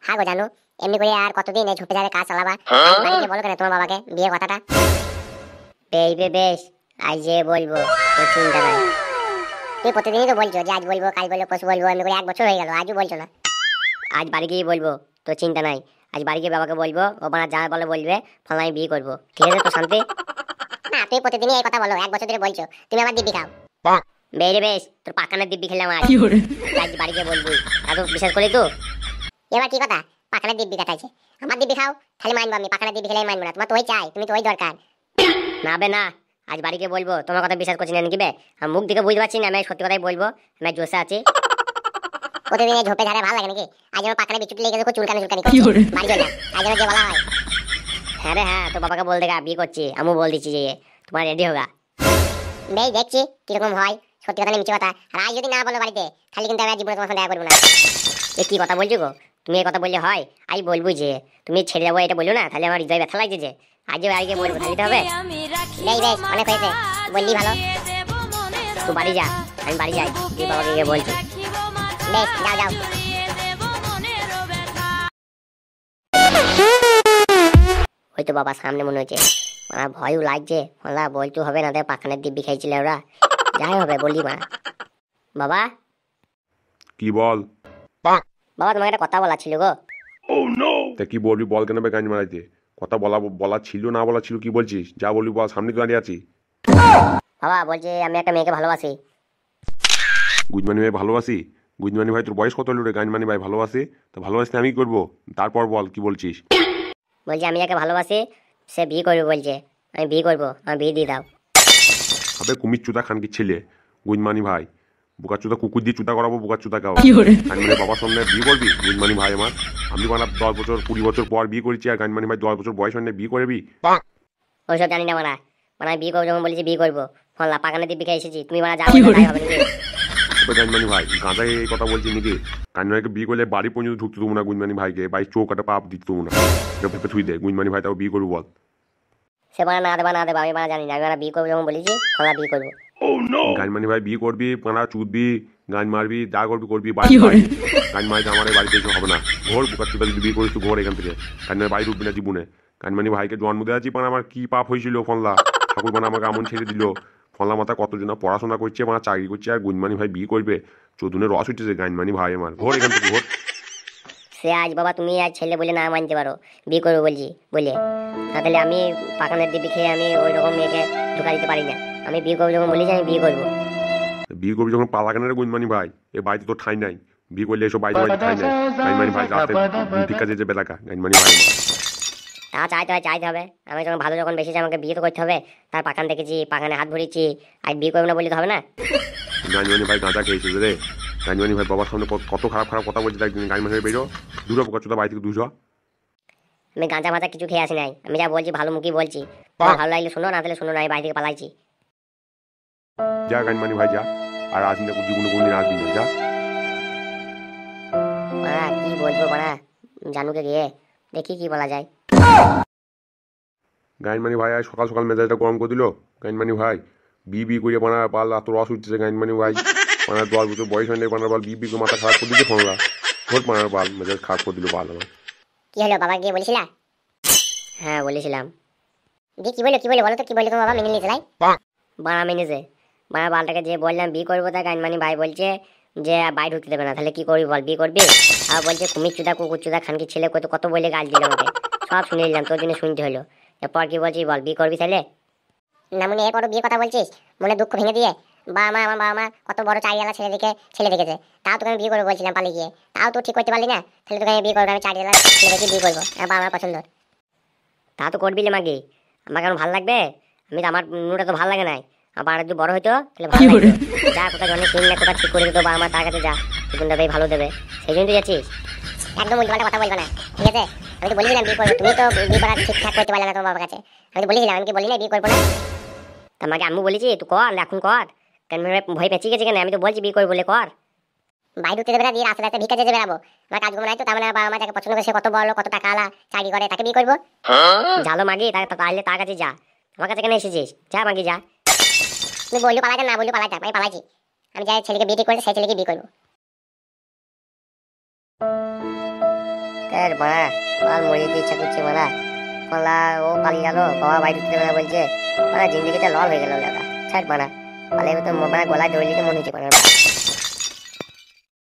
হ্যাঁ গো জানো, এমনি করে আর কতদিন এই ঝুপে ঝাড়ে কাজ চালাবা? বাড়িতে বলো কেন তোমার বাবাকে বিয়ে কথাটা? বেইবে বেশ, আজ যে বলবো, তো চিন্তা নাই। তুই প্রতিদিনই তো বলছো যে আজ বলবো, কাল বলবো, পরশু বলবো, এমনি করে 1 বছর হয়ে গেল, আজও বলছো না। আজ বাড়ি গিয়ে বলবো, তো চিন্তা নাই। আজ বাড়ি গিয়ে বাবাকে বলবো, ও বানা যা বলে বলবে, ফলে আমি বিয়ে করবো। ঠিক আছে তো শান্তি? না, তুই প্রতিদিনই এই কথা বলো, 1 বছর ধরে বলছো। তুমি আমার দিব্যি খাও। বেরে বেশ, তোর পাকানের দিব্যি খেলাম আজ। আজ বাড়ি গিয়ে বলবি, এত বিশ্বাস করি তো? এবার কি কথা? পাকানের দিব্যি কাটাইছে, আমার দিব্যি খাও, খালি মানবো আমি। পাকানের দিব্যি খেলে মানবো না, তোমার তো ওই চাই, তুমি তো ওই দরকার। না বে না, আজ বাড়ি গিয়ে বলবো। তোমার কথা বিশ্বাস করছি না নাকি বে? আমি মুখ দিকে বুঝতে পারছি না, আমি সত্যি কথাই বলবো। আমি জোশে আছি। প্রতিদিন এই ঝোপে ঝাড়ে ভালো লাগে নাকি? আজ আমার পাকানে বিচুটি লেগে গেছে, চুলকানি চুলকানি করছে। বাড়ি চল না, আজ আমার যে বলা হয়। হ্যাঁ রে হ্যাঁ, তো বাবাকে বল দেখা, বিয়ে করছি। আমিও বল দিচ্ছি যে তোমার রেডি হোগা। বেশ, দেখছি কিরকম হয়। সত্যি কথা না মিছে কথা। আর আজ যদি না বলো বাড়িতে, তাহলে কিন্তু আমি আর জীবনে তোমার সঙ্গে দেখা করবো না। এ কি কথা বলছো গো? তুমি এই কথা বললে হয়? আই বলবো যে তুমি ছেড়ে যাবো, এটা বললো না, তাহলে আমার হৃদয় ব্যথা লাগছে যে। আজকে বাড়ি গিয়ে বলবো, তাহলে হবে। বেশ বেশ, অনেক হয়েছে, বললি ভালো। তুই বাড়ি যা, আমি বাড়ি যাই, দিয়ে বাবাকে গিয়ে বলছি। বেশ, যাও যাও। হয়তো বাবা সামনে মনে হচ্ছে, আমার ভয়ও লাগছে। ওলা বলতে হবে না, তাই পাখানের দিব্যি খাইছিল ওরা। যাই হবে বললি মা। বাবা, কি বল? বাবা তোমাকে একটা কথা বলা ছিল গো। তা কি বলবি বল, কেন গান মারাইতে? কথা বলা বলা ছিল না বলা ছিল, কি বলছিস? যা বলবি বল, সামনে তো দাঁড়িয়ে আছি। বাবা বলছে আমি একটা মেয়েকে ভালোবাসি। গুজমানি ভাই ভালোবাসি? গুজমানি ভাই তোর বয়স কত হলো রে? গানমানি ভাই ভালোবাসি? তো ভালোবাসতে আমি কি করবো? তারপর বল কি বলছিস। বলছে আমি যাকে ভালোবাসি সে বিয়ে করবে বলছে। আমি বিয়ে করবো, আমি বিয়ে দিয়ে দাও। আবে কুমির চুদা খানকির ছেলে, গুজমানি ভাই। বোকা চুদা কুকুর দিয়ে চুদা করাবো বোকা চুদা খাও। গানমানি বাবার সামনে বিয়ে করবি? গুজমানি ভাই আমার, আমি বানা 10 বছর 20 বছর পর বিয়ে করেছি, আর গানমানি ভাই 10 বছর বয়স হয়ে বিয়ে করবি? ওইসব জানি না মানা। মানে আমি বিয়ে করবো যখন বলেছি বিয়ে করবো, ফলা পাকানে দিব্যি খেয়ে এসেছি। তুমি মানা যা বলবে তাই হবে নাকি? গানমানি ভাই গাঁজায় এই কথা বলছি নাকি? গানমানিকে বিয়ে করলে বাড়ি পর্যন্ত ঢুকতে দেবো না গুজমানি ভাইকে, ভাই চোখ একটা পাপ দিতে দেবো না। ভেবে থুই দে, গুজমানি ভাই তাও বিয়ে করবো বল। সে মানে না দেবা না দেবা, আমি মানে জানি না। আমি মানে বিয়ে করবো যখন বলেছি, ফলা বিয়ে করবো। গানমানি ভাই বিয়ে করবি, পানা চুদবি, গান মারবি, যা করবি করবি, বাড়ি গান মারিতে আমার এই বাড়িতে এসে হবে না। ঘোর বোকা চুদা, যদি বিয়ে করিস তো ঘোর এখান থেকে। গানমানি বাড়ি ঢুকবি না জীবনে। গানমানি ভাইকে জন্ম দেওয়াছি, পানা আমার কি পাপ হয়েছিল ফনলা? ঠাকুর বানা আমাকে আমন ছেড়ে দিল। ফনলা মাথা কতজন পড়াশোনা করছে, মানে চাকরি করছে, আর গুনমানি ভাই বিয়ে করবে? চোদনের রস উঠেছে গানমানি ভাই আমার, ঘোর এখান থেকে ঘোর। সে আজ বাবা তুমি আজ ছেলে বলে না মানতে পারো, বিয়ে করবো বলছি বলে, তাহলে আমি পাকানের দিব্যি খেয়ে আমি ওই রকম মেয়েকে ঢুকা দিতে পারি না। আমি বিয়ে করবো যখন বলেছি, আমি বিয়ে করবো। বিয়ে করবি যখন পালা কেন রে গুনমানি ভাই? এ বাড়িতে তো ঠাই নাই, বিয়ে করলে এসব বাড়িতে বাড়িতে ঠাই নাই। গানমানি ভাই রাস্তায় ভিক্ষা যেতে বেলাকা, গানমানি ভাই আমার। তা চাইতে হয়, চাইতে হবে। আমি যখন ভালো যখন বেশি আমাকে বিয়ে তো করতে হবে। তার পাকান দেখেছি, পাকানে হাত ভরিয়েছি, আর বিয়ে করবো না বললে তো হবে না। গানমানি ভাই গাঁজা খেয়েছিস রে? গানমানি ভাই বাবার সামনে কত খারাপ খারাপ কথা বলছে, একদিন গানমানি ভাই বেরো, দুটো পোকা চোদা বাড়ি থেকে দুশো। আমি গাঁজা মাথা কিছু খেয়ে আসি নাই, আমি যা বলছি ভালো মুখই বলছি। তোমার ভালো লাগলে শোনো, না তাহলে শোনো না, আমি বাড়ি থেকে পালাইছি। যা গানমানি ভাই যা, আর আসবি না জীবনে কোনদিন আসবি না, যা। মারা কি বলবো মারা, জানুকে গিয়ে দেখি কি বলা যায়। গানমানি ভাই আজ সকাল সকাল মেজাজটা গরম করে দিল। গানমানি ভাই বি করে বানা পাল এত রস উঠছে গানমানি ভাই। পানা 10 বছর বয়স হয় পানার বাল বি করে মাথা খারাপ করে দিচ্ছে ফোনরা। ভোট পানার বাল মেজাজ খারাপ করে দিল বাল আমার। কি হলো বাবা গিয়ে বলেছিলা? হ্যাঁ বলেছিলাম। দি কি বলো, কি বলো বলো তো, কি বলে তোমার বাবা মেনে নিতে লাই? বাড়া মেনেছে। বাড়া বালটাকে যে বললাম বিয়ে করবো, তা গানমানি ভাই বলছে যে বাইরে ঢুকতে দেবে না। তাহলে কি করবি বল, বিয়ে করবি? আর বলছে কুমির চুদা কুকুর চুদা খানকি ছেলে, কত কত বলে গাল দিল আমাকে। সব শুনে নিলাম, তোর জন্য শুনতে হলো। এরপর কি বলছিস বল, বিয়ে করবি তাহলে? না মনে এরপরও বিয়ে কথা বলছিস, মনে দুঃখ ভেঙে দিয়ে। আমার বাবা মা কত বড় চারিয়ালা ছেলে দেখেছে, তাও তোকে আমি বিয়ে করবো বলছিলাম পালিয়ে গিয়ে, তাও তো ঠিক করতে পারলি না। তাহলে তোকে আমি বিয়ে করবো, আমি চারিয়ালা ছেলে দেখে বিয়ে করবো, আমার বাবা মার পছন্দ। তা তো করবি রে মাগি, আমাকে আমার ভালো লাগবে? আমি তো আমার নুটা তো ভালো লাগে নাই। আমার আর একটু বড় হইতো তাহলে ভালো লাগতো। যা কোথায় জনে কিনলে কোথায় ঠিক করে দিত বা আমার তার কাছে যা, সেখানটা তাই ভালো দেবে। সেই জন্য তুই যাচ্ছিস। একদম উল্টোপাল্টা কথা বলবে না, ঠিক আছে? আমি তো বলেছিলাম বিয়ে করবো, তুমি তো বিয়ে করা ঠিকঠাক করতে পারলে না তোমার বাবার কাছে। আমি তো বলেছিলাম, আমি কি বলি না বিয়ে করবো না? তোমাকে আমি বলেছি তুই কর, এখন কর। কেন ভয় পেঁচিয়ে গেছে কেন? আমি তো বলছি বিয়ে করবো বলে কর। বাইরে ঢুকতে দেবে না, দিয়ে রাস্তা রাস্তা ভিক্ষা যেতে বেরাবো। আমার কাজ নাই তো, তার মানে বাবা মা যাকে পছন্দ করে, সে কত বড় কত টাকা আলা চাকরি করে, তাকে বিয়ে করবো। ঝালো মাগি, তাহলে তার কাছে যা। আমার কাছে কেন এসেছিস? যা মাগি যা। তুমি বললো পালাতে, না বললো পালাতে, আমি পালাইছি। আমি যাই ছেলেকে বিয়ে ঠিক করেছি, সেই ছেলেকে বিয়ে করবো। তার বাড়া আর মরে যেতে ইচ্ছা করছে বাড়া। পালা ও পালিয়ে গেল, বাবা বাড়ি ঢুকতে দেবে না বলছে। মানে জিন্দগিটা লল হয়ে গেল লাগা। ছাড় বাড়া, পালিয়ে তো বাড়া গলায় দড়ি দিতে মনে হচ্ছে বাড়া।